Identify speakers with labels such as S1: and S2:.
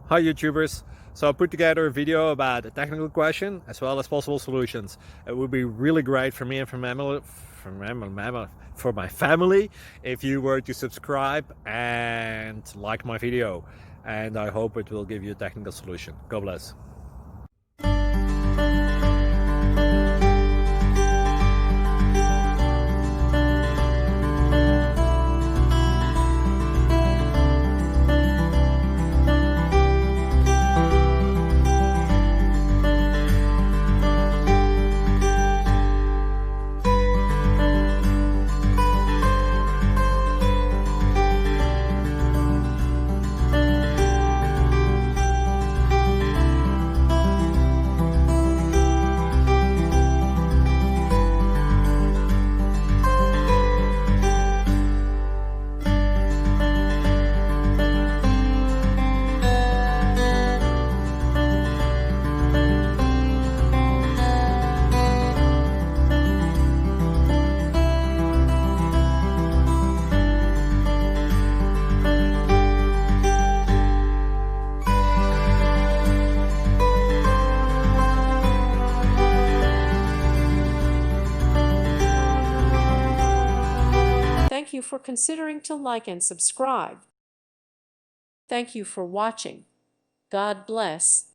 S1: Hi YouTubers! So I put together a video about a technical question as well as possible solutions. It would be really great for me and for my family if you were to subscribe and like my video, and I hope it will give you a technical solution. God bless.
S2: Thank you for considering to like and subscribe. Thank you for watching. God bless.